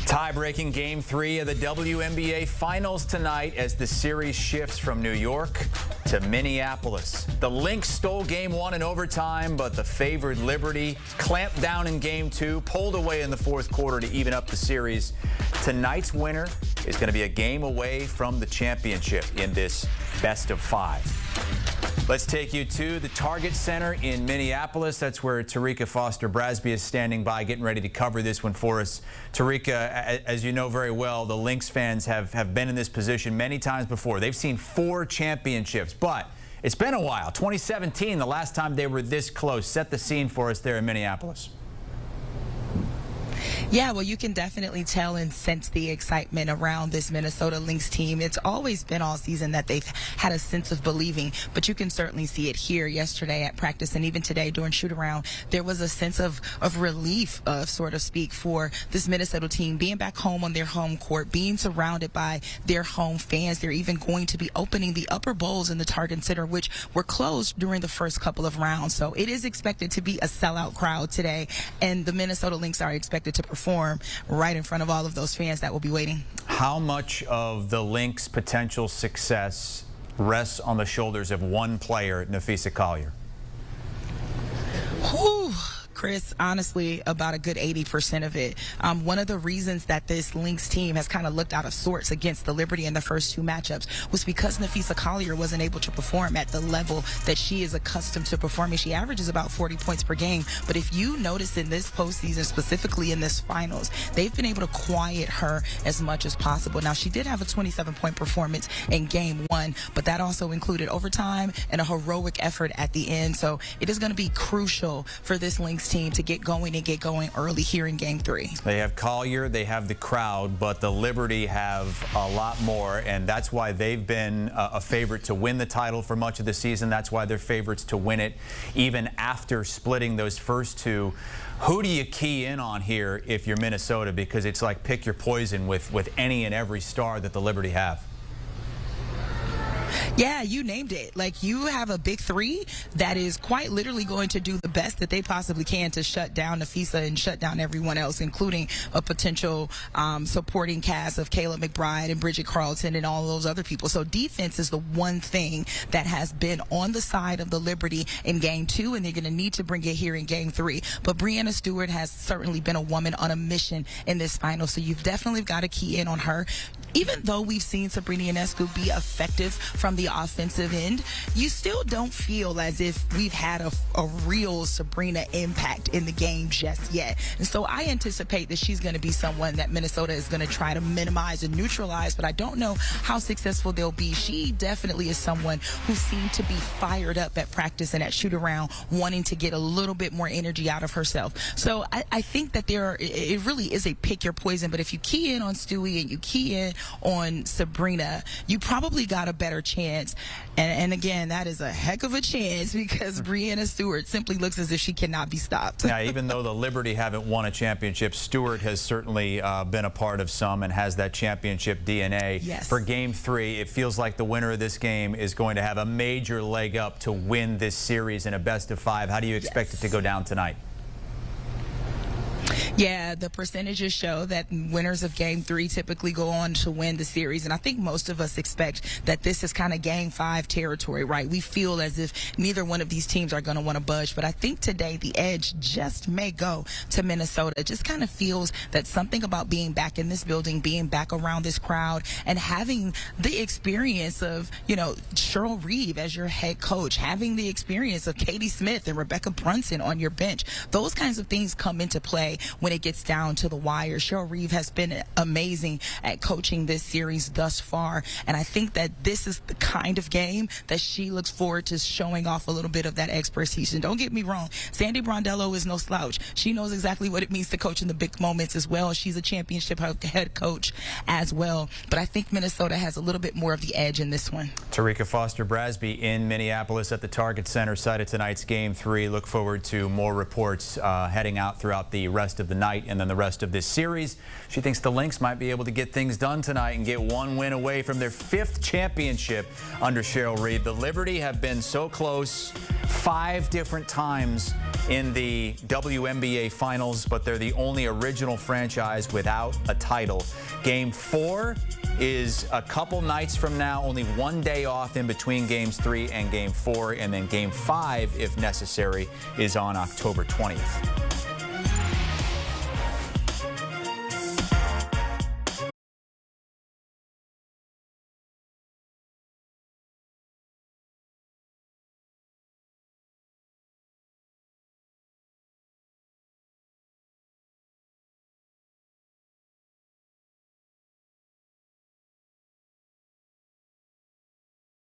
Tie-breaking Game 3 of the WNBA Finals tonight as the series shifts from New York to Minneapolis. The Lynx stole Game 1 in overtime, but the favored Liberty clamped down in Game 2, pulled away in the fourth quarter to even up the series. Tonight's winner is going to be a game away from the championship in this best-of-5. Let's take you to the Target Center in Minneapolis. That's where Terrika Foster-Brasby is standing by, getting ready to cover this one for us. Terrika, as you know very well, the Lynx fans have been in this position many times before. They've seen 4 championships, but it's been a while. 2017, the last time they were this close. Set the scene for us there in Minneapolis. Yeah, well, you can definitely tell and sense the excitement around this Minnesota Lynx team. It's always been all season that they've had a sense of believing, but you can certainly see it here yesterday at practice and even today during shoot-around. There was a sense of relief, so to speak, for this Minnesota team being back home on their home court, being surrounded by their home fans. They're even going to be opening the upper bowls in the Target Center, which were closed during the first couple of rounds. So it is expected to be a sellout crowd today, and the Minnesota Lynx are expected to perform right in front of all of those fans that will be waiting. How much of the Lynx' potential success rests on the shoulders of one player, Napheesa Collier? Whew. Chris, honestly, about a good 80% of it. One of the reasons that this Lynx team has kind of looked out of sorts against the Liberty in the first 2 matchups was because Napheesa Collier wasn't able to perform at the level that she is accustomed to performing. She averages about 40 points per game, but if you notice in this postseason, specifically in this finals, they've been able to quiet her as much as possible. Now, she did have a 27-point performance in Game 1, but that also included overtime and a heroic effort at the end. So it is going to be crucial for this Lynx team to get going early here in Game 3. They have Collier, they have the crowd, but the Liberty have a lot more, and that's why they've been a favorite to win the title for much of the season. That's why they're favorites to win it even after splitting those first 2. Who do you key in on here if you're Minnesota? Because it's like pick your poison with any and every star that the Liberty have. Yeah, you named it. Like, you have a big 3 that is quite literally going to do the best that they possibly can to shut down Napheesa and shut down everyone else, including a potential supporting cast of Kayla McBride and Bridget Carlton and all those other people. So defense is the one thing that has been on the side of the Liberty in Game 2, and they're going to need to bring it here in Game 3. But Breanna Stewart has certainly been a woman on a mission in this final, so you've definitely got to key in on her. Even though we've seen Sabrina Ionescu be effective from the offensive end, you still don't feel as if we've had a real Sabrina impact in the game just yet. And so I anticipate that she's going to be someone that Minnesota is going to try to minimize and neutralize, but I don't know how successful they'll be. She definitely is someone who seemed to be fired up at practice and at shoot-around, wanting to get a little bit more energy out of herself. So I think that it really is a pick your poison, but if you key in on Stewie and you key in on Sabrina, you probably got a better chance. And again, that is a heck of a chance because Breanna Stewart simply looks as if she cannot be stopped. Yeah, even though the Liberty haven't won a championship, Stewart has certainly been a part of some and has that championship DNA. Yes. For Game 3, it feels like the winner of this game is going to have a major leg up to win this series in a best-of-5. How do you expect it to go down tonight? Yeah, the percentages show that winners of Game 3 typically go on to win the series, and I think most of us expect that this is kind of Game 5 territory, right? We feel as if neither one of these teams are going to want to budge, but I think today the edge just may go to Minnesota. It just kind of feels that something about being back in this building, being back around this crowd, and having the experience of, Cheryl Reeve as your head coach, having the experience of Katie Smith and Rebecca Brunson on your bench, those kinds of things come into play when it gets down to the wire. Cheryl Reeve has been amazing at coaching this series thus far, and I think that this is the kind of game that she looks forward to showing off a little bit of that expertise. And don't get me wrong, Sandy Brondello is no slouch. She knows exactly what it means to coach in the big moments as well. She's a championship head coach as well, but I think Minnesota has a little bit more of the edge in this one. Terrika Foster-Brasby in Minneapolis at the Target Center site of tonight's Game 3. Look forward to more reports heading out throughout the rest of the the night and then the rest of this series. She thinks the Lynx might be able to get things done tonight and get one win away from their 5th championship under Cheryl Reed. The Liberty have been so close 5 different times in the WNBA Finals, but they're the only original franchise without a title. Game 4 is a couple nights from now, only one day off in between Games 3 and Game 4, and then Game 5, if necessary, is on October 20th.